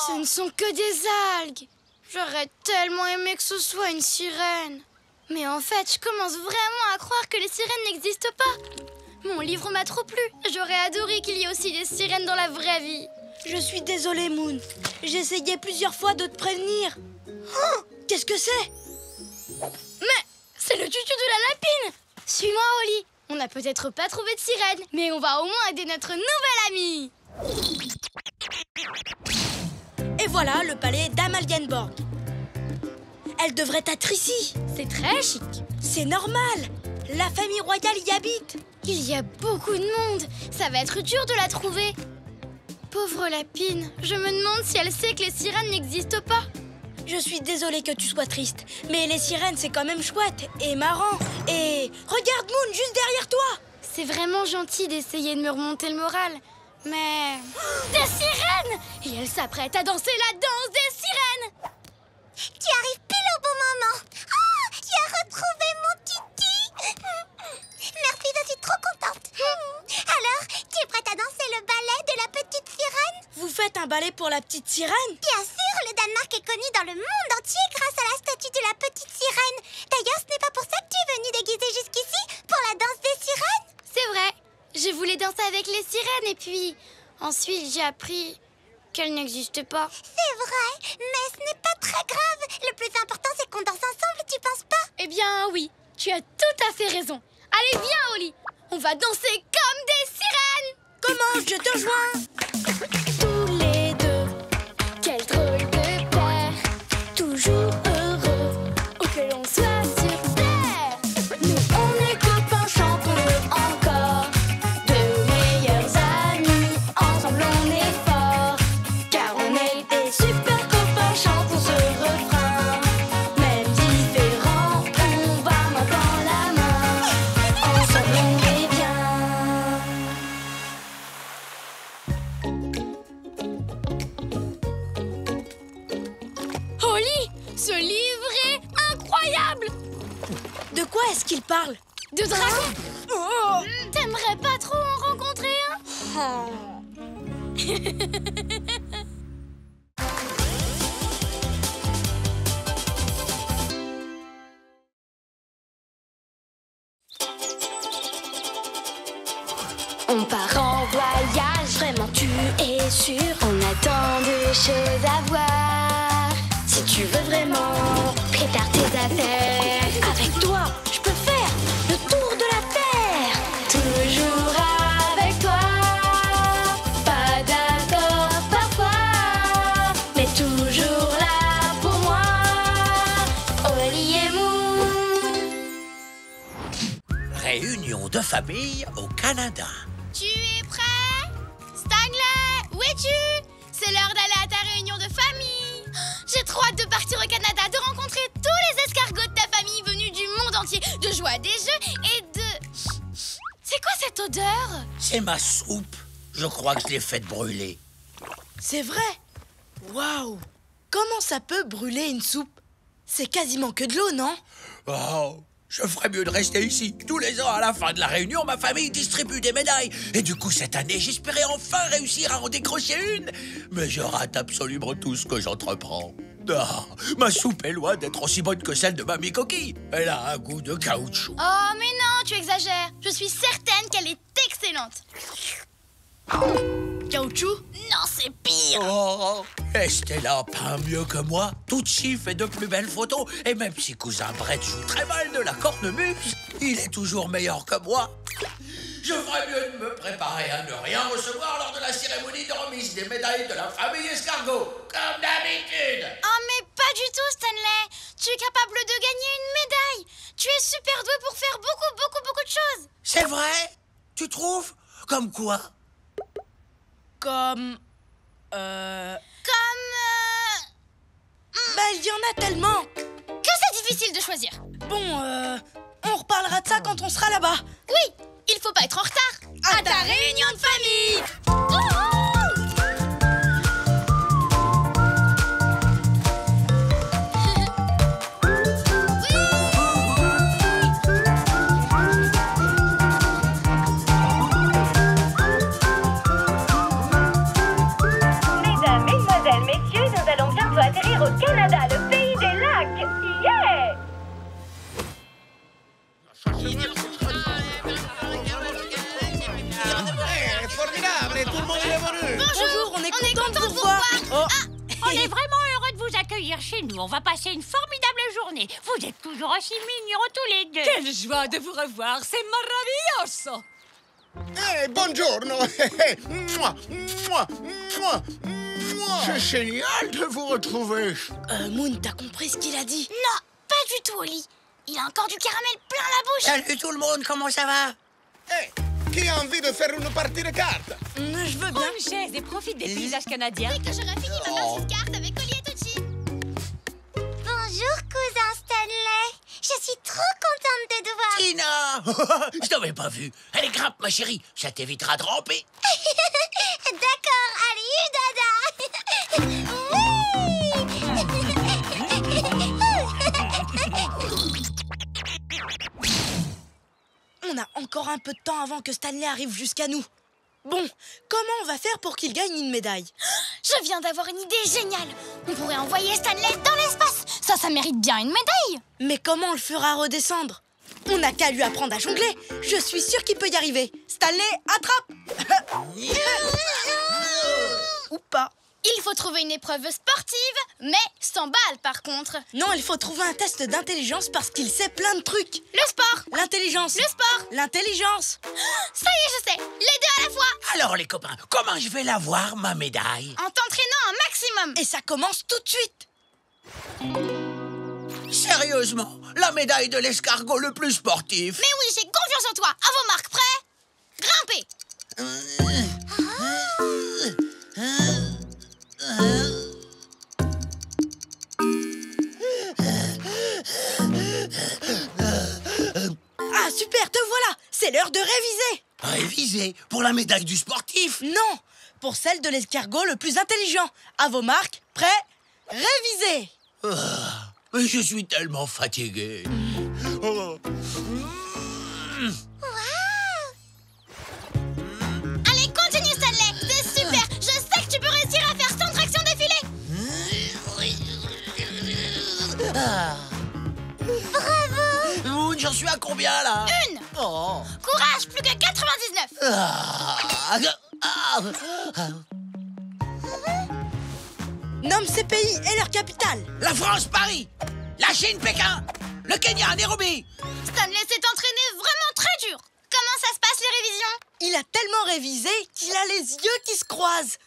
Ce ne sont que des algues. J'aurais tellement aimé que ce soit une sirène. Mais en fait, je commence vraiment à croire que les sirènes n'existent pas. Mon livre m'a trop plu. J'aurais adoré qu'il y ait aussi des sirènes dans la vraie vie. Je suis désolée, Moon. J'ai essayé plusieurs fois de te prévenir. Oh, qu'est-ce que c'est? Mais c'est le tutu de la lapine. Suis-moi, Oli. On n'a peut-être pas trouvé de sirène, mais on va au moins aider notre nouvelle amie. Et voilà le palais d'Amalienborg. Elle devrait être ici. C'est très chic. C'est normal. La famille royale y habite. Il y a beaucoup de monde. Ça va être dur de la trouver. Pauvre lapine, je me demande si elle sait que les sirènes n'existent pas. Je suis désolée que tu sois triste, mais les sirènes, c'est quand même chouette et marrant. Et regarde Moon, juste derrière toi. C'est vraiment gentil d'essayer de me remonter le moral. Mais... Des sirènes! Et elle s'apprête à danser la danse des sirènes! Tu arrives pile au bon moment. Oh, j'ai retrouvé mon Titi. Merci, je suis trop contente. Alors, tu es prête à danser le ballet de la petite sirène? Vous faites un ballet pour la petite sirène? Bien sûr, le Danemark est connu dans le monde entier grâce à la statue de la petite sirène. D'ailleurs, ce n'est pas pour ça que tu es venue déguisée jusqu'ici, pour la danse des sirènes? C'est vrai. J'ai voulu puis ensuite j'ai appris qu'elle n'existait pas. C'est vrai, mais ce n'est pas très grave. Le plus important, c'est qu'on danse ensemble, tu penses pas? Eh bien oui, tu as tout à fait raison. Allez, viens, Oli. On va danser comme des sirènes. Comment? Je te rejoins. Tous les deux, quel drôle de paire, toujours heureux, où que l'on soit sur terre. Nous, on est copains, chantons-le encore, de meilleurs amis, ensemble on est forts, car on est des super copains, chantons ce refrain. Même différents, on va main dans la main, ensemble on est bien. Oli, ce livre est incroyable. De quoi est-ce qu'il parle? De dragons. Oh. T'aimerais pas trop en rencontrer un? On part en voyage, vraiment tu es sûr. On a tant de choses à voir. Si tu veux vraiment, prépare tes affaires. Avec toi, je peux faire le tour de la terre. Toujours avec toi. Pas d'accord parfois, mais toujours là pour moi. Oli et Moon. Réunion de famille au Canada. Tu es prêt? Stanley, où es-tu? C'est l'heure d'aller à ta réunion de famille. J'ai trop hâte de partir au Canada, de rencontrer tous les escargots de ta famille venus du monde entier, de jouer à des jeux et de... C'est quoi cette odeur? C'est ma soupe. Je crois que je l'ai faite brûler. C'est vrai? Waouh! Comment ça peut brûler une soupe? C'est quasiment que de l'eau, non? Oh, je ferais mieux de rester ici. Tous les ans, à la fin de la réunion, ma famille distribue des médailles. Et du coup, cette année, j'espérais enfin réussir à en décrocher une. Mais je rate absolument tout ce que j'entreprends. Ah, ma soupe est loin d'être aussi bonne que celle de Mamie Coquille. Elle a un goût de caoutchouc. Oh, mais non, tu exagères. Je suis certaine qu'elle est excellente. Caoutchouc? Non, c'est pire. Oh, Estella peint mieux que moi. Tucci fait de plus belles photos. Et même si cousin Brett joue très mal de la cornemuse, il est toujours meilleur que moi. Je ferais mieux de me préparer à ne rien recevoir lors de la cérémonie de remise des médailles de la famille escargot, comme d'habitude. Oh, mais pas du tout, Stanley. Tu es capable de gagner une médaille. Tu es super doué pour faire beaucoup de choses. C'est vrai? Tu trouves? Comme quoi? Comme... Comme... Bah, il y en a tellement. Que c'est difficile de choisir. Bon, on reparlera de ça quand on sera là-bas. Oui, il faut pas être en retard. À ta réunion de famille. Mesdames, mesdemoiselles, messieurs, nous allons bientôt atterrir au Canada, le pays des lacs. Yeah! Formidable, tout le monde est venu. Bonjour, on est content de vous voir. Oh. On est vraiment heureux de vous accueillir chez nous. On va passer une formidable journée. Vous êtes toujours aussi mignons tous les deux. Quelle joie de vous revoir, c'est maravilloso. Buongiorno. Mouah, mouah, mouah, mouah. C'est génial de vous retrouver. Moon, t'as compris ce qu'il a dit? Non, pas du tout, Oli. Il a encore du caramel plein la bouche. Salut tout le monde, comment ça va? Qui a envie de faire une partie de cartes? Je veux Prends bien. une chaise et profite des paysages canadiens. Dès que j'aurai fini ma partie de cartes avec Oli et Tucci. Bonjour, cousin Stanley. Je suis trop contente de te voir. Tina! Je t'avais pas vu. Allez, grimpe, ma chérie. Ça t'évitera de ramper. D'accord, allez, dada. On a encore un peu de temps avant que Stanley arrive jusqu'à nous. Bon, comment on va faire pour qu'il gagne une médaille? Je viens d'avoir une idée géniale. On pourrait envoyer Stanley dans l'espace. Ça mérite bien une médaille. Mais comment on le fera redescendre? On n'a qu'à lui apprendre à jongler. Je suis sûre qu'il peut y arriver. Stanley, attrape. Ou pas. Il faut trouver une épreuve sportive, mais sans balle par contre. Non, il faut trouver un test d'intelligence parce qu'il sait plein de trucs. Le sport. L'intelligence. Le sport. L'intelligence. Ça y est, je sais. Les deux à la fois. Alors les copains, comment je vais l'avoir, ma médaille? En t'entraînant un maximum. Et ça commence tout de suite. Sérieusement, la médaille de l'escargot le plus sportif. Mais oui, j'ai confiance en toi. À vos marques, prêts? Grimpez. Ah super, te voilà. C'est l'heure de réviser. Réviser pour la médaille du sportif? Non, pour celle de l'escargot le plus intelligent. À vos marques, prêts, révisez. Mais je suis tellement fatigué. Allez, continue, Stanley. C'est super. Je sais que tu peux réussir à faire 100 tractions d'affilée. Bravo. Moon, j'en suis à combien là? Une. Oh. Courage, plus que 99. Nomme ces pays et leur capitale. La France, Paris. La Chine, Pékin. Le Kenya, Nairobi. Stanley s'est entraîné vraiment très dur. Comment ça se passe les révisions? Il a tellement révisé qu'il a les yeux qui se croisent.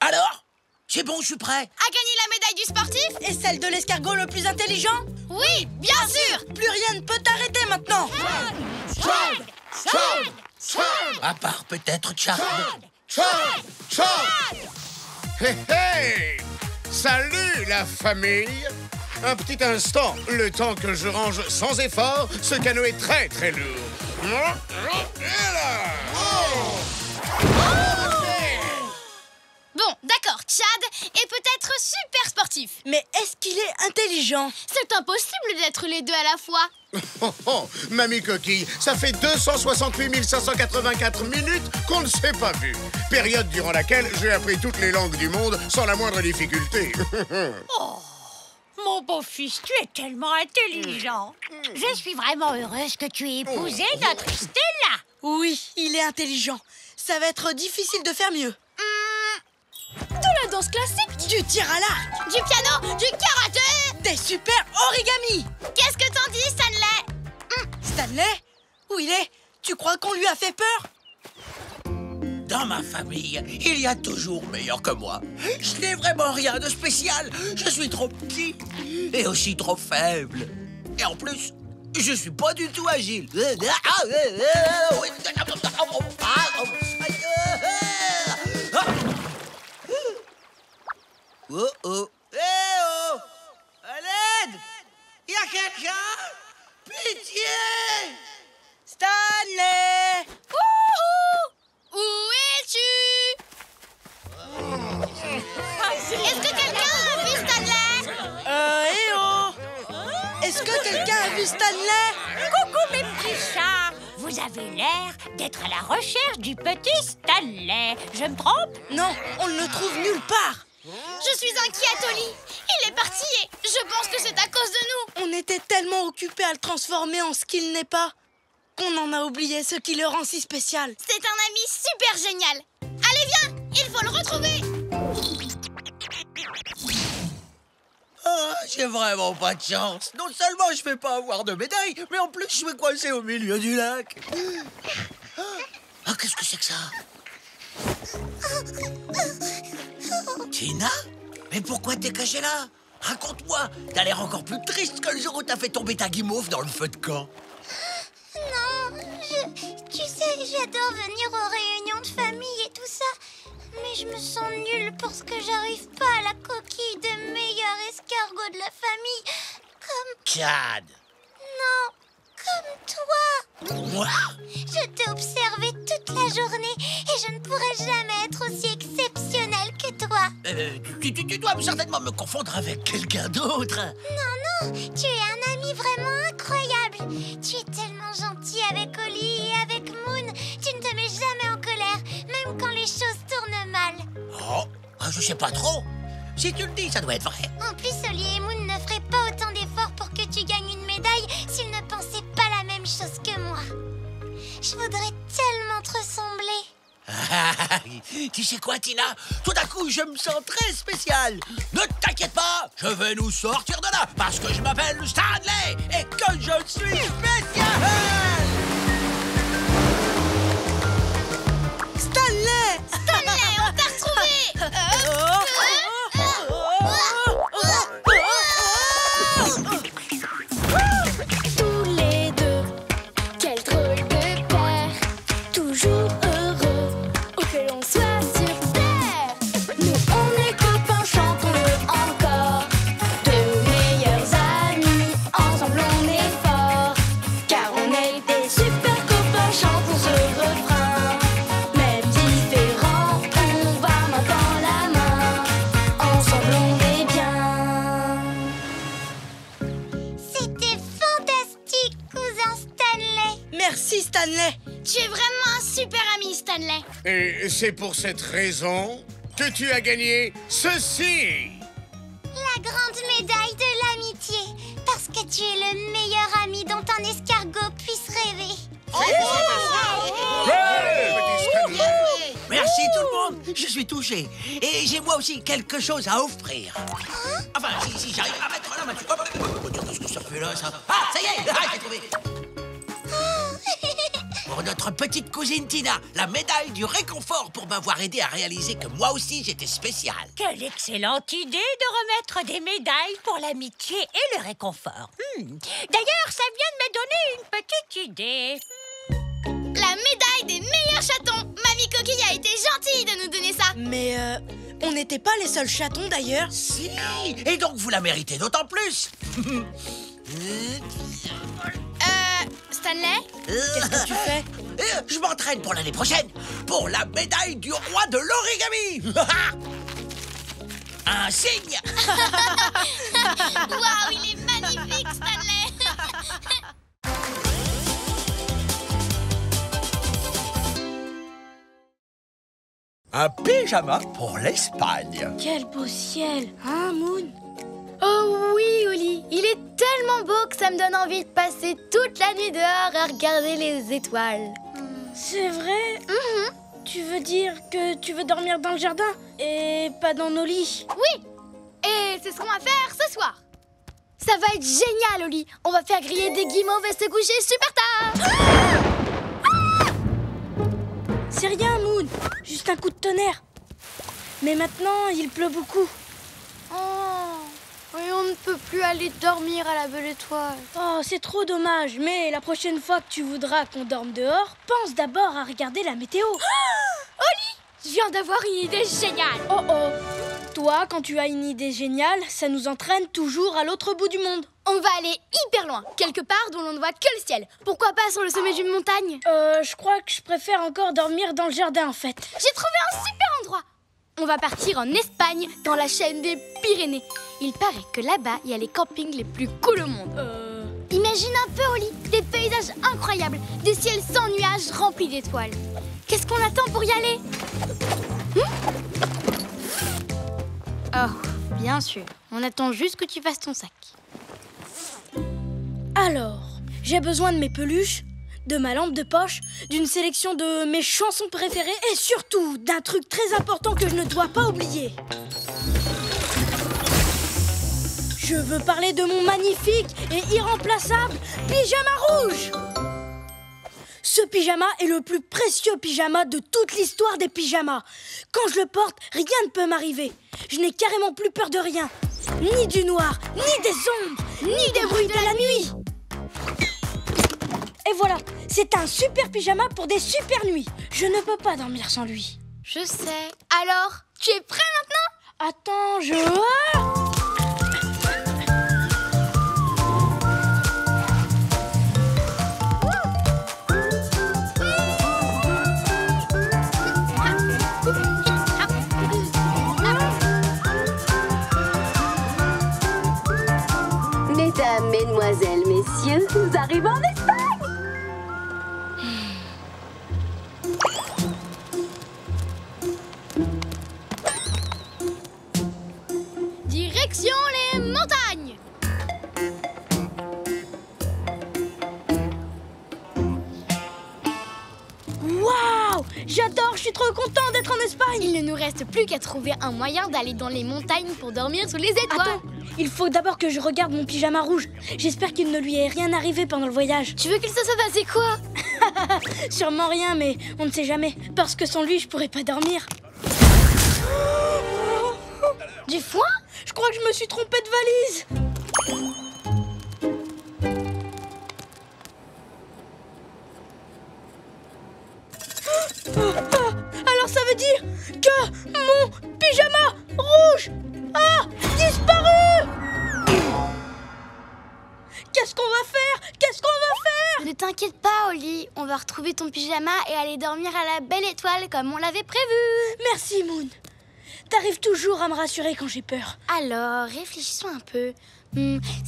Alors? C'est bon, je suis prêt. A gagné la médaille du sportif? Et celle de l'escargot le plus intelligent? Oui, bien sûr. Plus rien ne peut t'arrêter maintenant. À part peut-être Chad. Hé hé! Salut la famille! Un petit instant, le temps que je range sans effort ce canoë très très lourd. Et là! Bon, d'accord, Chad est peut-être super sportif. Mais est-ce qu'il est intelligent? C'est impossible d'être les deux à la fois. Oh, oh, mamie coquille, ça fait 268 584 minutes qu'on ne s'est pas vu. Période durant laquelle j'ai appris toutes les langues du monde sans la moindre difficulté. Oh, mon beau-fils, tu es tellement intelligent. Je suis vraiment heureuse que tu aies épousé notre Stella. Oui, il est intelligent. Ça va être difficile de faire mieux. De la danse classique, Du tir à l'arc, du piano, du karaté. des super origami. Qu'est-ce que t'en dis, Stanley? Stanley, où il est? Tu crois qu'on lui a fait peur? Dans ma famille, il y a toujours meilleur que moi. Je n'ai vraiment rien de spécial. Je suis trop petit et aussi trop faible. Et en plus, je suis pas du tout agile. Oh oh. Eh oh! À l'aide! Y a quelqu'un? Pitié! Stanley! Où es-tu? Est-ce que quelqu'un a vu Stanley? Eh oh! Est-ce que quelqu'un a vu Stanley? Coucou mes petits chats. Vous avez l'air d'être à la recherche du petit Stanley. Je me trompe? Non, on ne le trouve nulle part. Je suis inquiète, Oli. Il est parti et je pense que c'est à cause de nous. On était tellement occupés à le transformer en ce qu'il n'est pas qu'on en a oublié ce qui le rend si spécial. C'est un ami super génial. Allez, viens, il faut le retrouver. Ah, j'ai vraiment pas de chance. Non seulement je vais pas avoir de médaille, mais en plus je vais coincer au milieu du lac. Ah, qu'est-ce que c'est que ça? Tina? Mais pourquoi t'es cachée là? Raconte-moi. T'as l'air encore plus triste que le jour où t'as fait tomber ta guimauve dans le feu de camp. Non, tu sais, j'adore venir aux réunions de famille et tout ça. Mais je me sens nulle parce que j'arrive pas à la coquille de meilleur escargot de la famille. Comme... Chad. Non, comme toi. Moi? Je t'ai observé toute la journée et je ne pourrai jamais être aussi exceptionnelle que toi. Tu dois certainement me confondre avec quelqu'un d'autre. Non, tu es un ami vraiment incroyable. Tu es tellement gentil avec Oli et avec Moon. Tu ne te mets jamais en colère, même quand les choses tournent mal. Oh, je sais pas trop. Si tu le dis, ça doit être vrai. En plus, Oli et Moon ne feraient pas autant d'efforts pour que tu gagnes une médaille Tu sais quoi, Tina? Tout d'un coup, je me sens très spécial. Ne t'inquiète pas, je vais nous sortir de là, parce que je m'appelle Stanley et que je suis spécial. Stanley! Stanley, on t'a retrouvé! Tous les deux, quel drôle de paire, toujours heureux, où que l'on soit sur terre. Nous on est copains, chantons-le encore, de meilleurs amis, ensemble on est forts, car on est des super copains, chantons ce refrain. Même différents, on va main dans la main, ensemble on est bien. C'était fantastique, cousin Stanley. Merci, Stanley. Tu es vraiment un super ami, Stanley. Et c'est pour cette raison que tu as gagné ceci. La grande médaille de l'amitié, parce que tu es le meilleur ami dont un escargot puisse rêver. Merci tout le monde, je suis touché. Et j'ai moi aussi quelque chose à offrir. Enfin, si j'arrive à mettre la main dessus. Qu'est-ce que ça fait là, ça? Ah, ça y est, j'ai trouvé. Pour notre petite cousine Tina, la médaille du réconfort pour m'avoir aidé à réaliser que moi aussi j'étais spécial. Quelle excellente idée de remettre des médailles pour l'amitié et le réconfort. D'ailleurs, ça vient de me donner une petite idée. La médaille des meilleurs chatons. Mamie Coquille a été gentille de nous donner ça. Mais on n'était pas les seuls chatons d'ailleurs. Si, et donc vous la méritez d'autant plus. Stanley? Qu'est-ce que tu fais? Je m'entraîne pour l'année prochaine, pour la médaille du roi de l'origami. Un signe. Waouh, il est magnifique, Stanley. Un pyjama pour l'Espagne. Quel beau ciel, hein, Moon? Oh oui, Oli, il est tellement beau que ça me donne envie de passer toute la nuit dehors à regarder les étoiles. C'est vrai? Tu veux dire que tu veux dormir dans le jardin et pas dans nos lits? Oui, et c'est ce qu'on va faire ce soir. Ça va être génial, Oli. On va faire griller des guimauves et se coucher super tard. C'est rien, Moon. Juste un coup de tonnerre. Mais maintenant, il pleut beaucoup. Et on ne peut plus aller dormir à la belle étoile. Oh, c'est trop dommage. Mais la prochaine fois que tu voudras qu'on dorme dehors, pense d'abord à regarder la météo. Oli, je viens d'avoir une idée géniale. Oh oh. Toi, quand tu as une idée géniale, ça nous entraîne toujours à l'autre bout du monde. On va aller hyper loin, quelque part dont l'on ne voit que le ciel. Pourquoi pas sur le sommet d'une montagne? Je crois que je préfère encore dormir dans le jardin, en fait. J'ai trouvé un super endroit. On va partir en Espagne, dans la chaîne des Pyrénées. Il paraît que là-bas, il y a les campings les plus cool au monde. Imagine un peu, Oli, des paysages incroyables, des ciels sans nuages remplis d'étoiles. Qu'est-ce qu'on attend pour y aller? Oh, bien sûr. On attend juste que tu fasses ton sac. Alors, j'ai besoin de mes peluches, de ma lampe de poche, d'une sélection de mes chansons préférées et surtout d'un truc très important que je ne dois pas oublier. Je veux parler de mon magnifique et irremplaçable pyjama rouge. Ce pyjama est le plus précieux pyjama de toute l'histoire des pyjamas. Quand je le porte, rien ne peut m'arriver. Je n'ai carrément plus peur de rien. Ni du noir, ni des ombres, ni des bruits de la nuit. Et voilà, c'est un super pyjama pour des super nuits. Je ne peux pas dormir sans lui. Je sais. Alors, tu es prêt maintenant? Attends, Mesdames, mesdemoiselles, messieurs, nous arrivons en Espagne. Direction les montagnes. waouh, j'adore, je suis trop contente. l'Espagne. Il ne nous reste plus qu'à trouver un moyen d'aller dans les montagnes pour dormir sous les étoiles. Attends, il faut d'abord que je regarde mon pyjama rouge. J'espère qu'il ne lui est rien arrivé pendant le voyage. Tu veux qu'il se soit passé quoi? Sûrement rien, mais on ne sait jamais. Parce que sans lui, je pourrais pas dormir. Du foin? Je crois que je me suis trompée de valise. Alors ça veut dire que mon pyjama rouge a disparu. Qu'est-ce qu'on va faire? Qu'est-ce qu'on va faire? Ne t'inquiète pas, Oli. On va retrouver ton pyjama et aller dormir à la belle étoile comme on l'avait prévu. Merci, Moon. T'arrives toujours à me rassurer quand j'ai peur. Alors, réfléchissons un peu.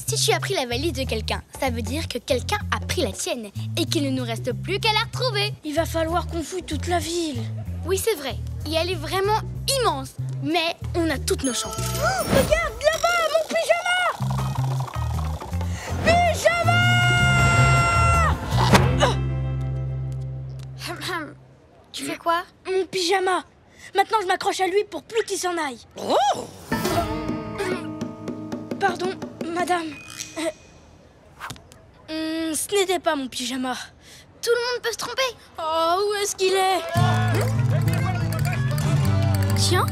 Si tu as pris la valise de quelqu'un, ça veut dire que quelqu'un a pris la tienne et qu'il ne nous reste plus qu'à la retrouver. Il va falloir qu'on fouille toute la ville. Oui, c'est vrai. Et elle est vraiment immense. Mais on a toutes nos chances. Oh, regarde, là-bas, mon pyjama! Pyjama! Tu fais quoi? Mon pyjama. Maintenant, je m'accroche à lui pour plus qu'il s'en aille. Oh! Pardon, madame. Ce n'était pas mon pyjama. Tout le monde peut se tromper. Oh, où est-ce qu'il est? Tiens,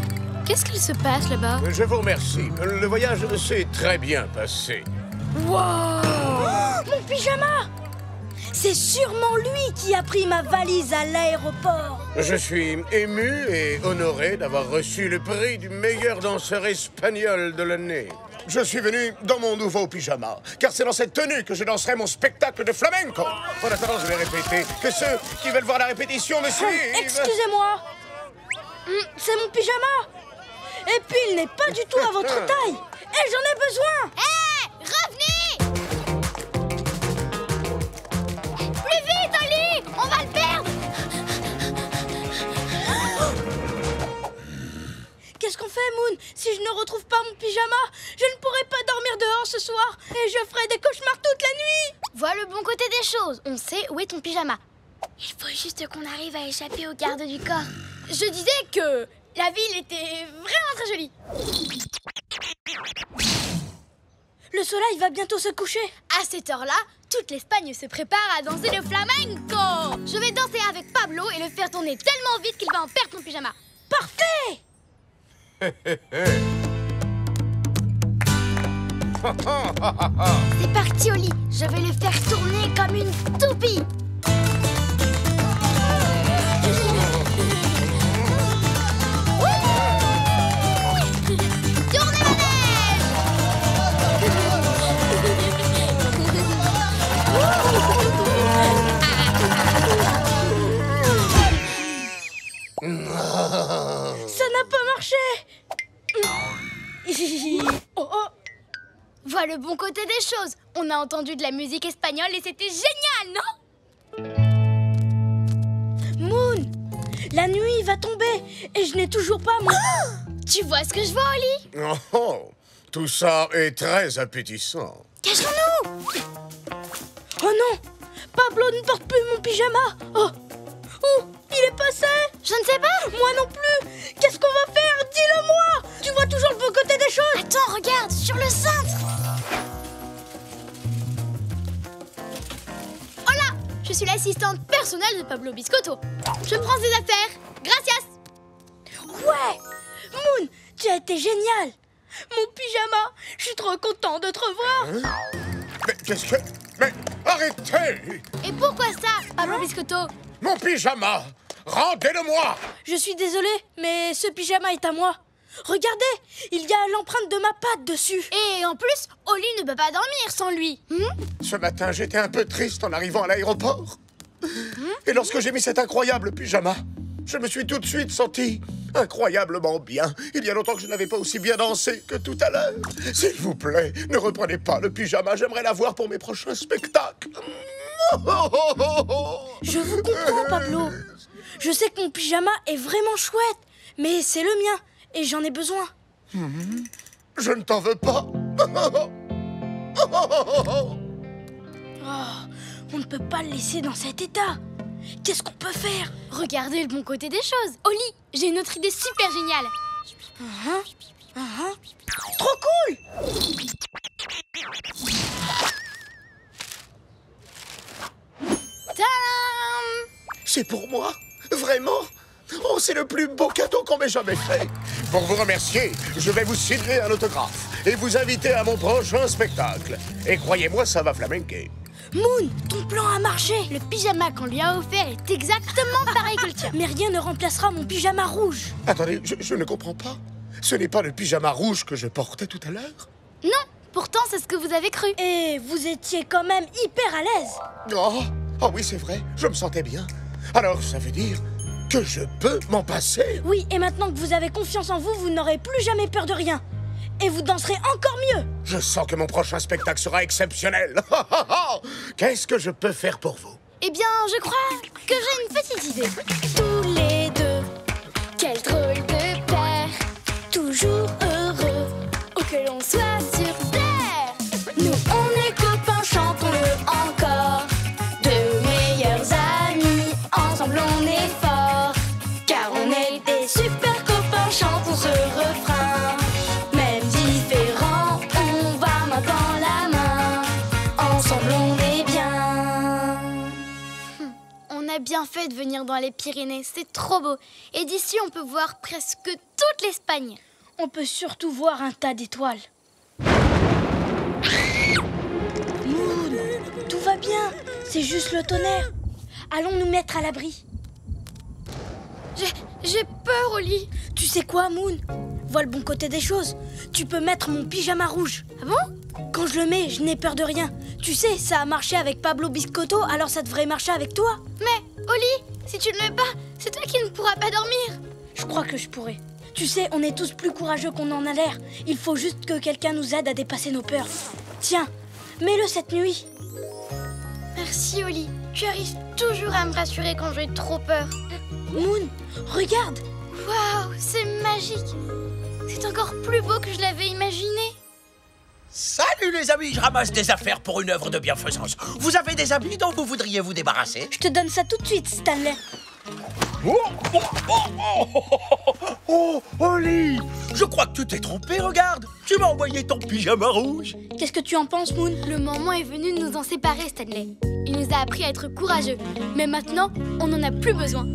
qu'est-ce qu'il se passe là-bas? Je vous remercie. Le voyage s'est très bien passé. Wow! Oh, mon pyjama! C'est sûrement lui qui a pris ma valise à l'aéroport. Je suis ému et honoré d'avoir reçu le prix du meilleur danseur espagnol de l'année. Je suis venu dans mon nouveau pyjama, car c'est dans cette tenue que je danserai mon spectacle de flamenco. En attendant, je vais répéter que ceux qui veulent voir la répétition me suivent. Excusez-moi. C'est mon pyjama. Et puis, il n'est pas du tout à votre taille. Et j'en ai besoin. Hé, revenez! Plus vite, Oli! On va le perdre! Qu'est-ce qu'on fait, Moon? Si je ne retrouve pas mon pyjama, je ne pourrai pas dormir dehors ce soir. Et je ferai des cauchemars toute la nuit. Vois le bon côté des choses. On sait où est ton pyjama. Il faut juste qu'on arrive à échapper aux gardes du corps. Je disais que la ville était vraiment très jolie. Le soleil va bientôt se coucher. À cette heure-là, toute l'Espagne se prépare à danser le flamenco. Je vais danser avec Pablo et le faire tourner tellement vite qu'il va en perdre ton pyjama. Parfait! C'est parti, Oli. Je vais le faire tourner comme une toupie. Tournez Ça n'a pas marché. Oh, oh. Vois le bon côté des choses. On a entendu de la musique espagnole et c'était génial, non? Moon, la nuit va tomber et je n'ai toujours pas mon... Tu vois ce que je vois, Oli? Oh, tout ça est très appétissant. Cachons-nous! Oh non, Pablo ne porte plus mon pyjama. Oh, où il est passé? Je ne sais pas. Moi non plus. Qu'est-ce qu'on va faire? Dis-le-moi. Tu vois toujours le bon côté des choses. Attends, regarde, sur le cintre. Hola, je suis l'assistante personnelle de Pablo Biscotto. Je prends ses affaires. Gracias. Ouais, Moon, tu as été génial. Mon pyjama, je suis trop content de te revoir. Mais qu'est-ce que... Mais arrêtez! Et pourquoi ça, Pablo Biscotto? Mon pyjama! Rendez-le-moi! Je suis désolée, mais ce pyjama est à moi. Regardez, il y a l'empreinte de ma patte dessus. Et en plus, Oli ne peut pas dormir sans lui. Ce matin, j'étais un peu triste en arrivant à l'aéroport. Et lorsque j'ai mis cet incroyable pyjama, je me suis tout de suite senti incroyablement bien. Il y a longtemps que je n'avais pas aussi bien dansé que tout à l'heure. S'il vous plaît, ne reprenez pas le pyjama. J'aimerais l'avoir pour mes prochains spectacles. Je vous comprends, Pablo. Je sais que mon pyjama est vraiment chouette, mais c'est le mien et j'en ai besoin. Je ne t'en veux pas. Oh, on ne peut pas le laisser dans cet état. Qu'est-ce qu'on peut faire? Regardez le bon côté des choses. Oli, J'ai une autre idée super géniale. Trop cool! Tadam! C'est pour moi? Vraiment? Oh, c'est le plus beau cadeau qu'on m'ait jamais fait. Pour vous remercier, je vais vous signer un autographe et vous inviter à mon prochain spectacle. Et croyez-moi, ça va flamenquer. Moon, ton plan a marché. Le pyjama qu'on lui a offert est exactement pareil que le tien. Mais rien ne remplacera mon pyjama rouge. Attendez, je ne comprends pas. Ce n'est pas le pyjama rouge que je portais tout à l'heure? Non, pourtant c'est ce que vous avez cru. Et vous étiez quand même hyper à l'aise. Oh oui, c'est vrai, je me sentais bien. Alors, ça veut dire que je peux m'en passer? Oui, et maintenant que vous avez confiance en vous, vous n'aurez plus jamais peur de rien. Et vous danserez encore mieux. Je sens que mon prochain spectacle sera exceptionnel. Qu'est-ce que je peux faire pour vous? Eh bien, je crois que j'ai une petite idée. Tous les deux, quel drôle de paire, toujours heureux, où que l'on soit sur terre. Nous on est copains, chantons-le encore, de meilleurs amis, ensemble on est forts, car on est des super copains, chantons ce refrain. Même différents, on va main dans la main, ensemble on est bien. On a bien fait de venir dans les Pyrénées, c'est trop beau. Et d'ici, on peut voir presque toute l'Espagne. On peut surtout voir un tas d'étoiles. Moon, tout va bien. C'est juste le tonnerre. Allons nous mettre à l'abri. J'ai peur, Oli. Tu sais quoi, Moon? Vois le bon côté des choses. Tu peux mettre mon pyjama rouge. Ah bon? Quand je le mets, je n'ai peur de rien. Tu sais, ça a marché avec Pablo Biscotto, alors ça devrait marcher avec toi. Mais, Oli, si tu ne le mets pas, c'est toi qui ne pourras pas dormir. Je crois que je pourrais. Tu sais, on est tous plus courageux qu'on en a l'air. Il faut juste que quelqu'un nous aide à dépasser nos peurs. Tiens, mets-le cette nuit. Merci, Oli. Tu arrives toujours à me rassurer quand j'ai trop peur. Moon, regarde. Waouh, c'est magique. C'est encore plus beau que je l'avais imaginé. Salut les amis, je ramasse des affaires pour une œuvre de bienfaisance. Vous avez des habits dont vous voudriez vous débarrasser? Je te donne ça tout de suite, Stanley. Oh, Oli, je crois que tu t'es trompé, regarde. Tu m'as envoyé ton pyjama rouge. Qu'est-ce que tu en penses, Moon? Le moment est venu de nous en séparer, Stanley. Il nous a appris à être courageux. Mais maintenant, on n'en a plus besoin.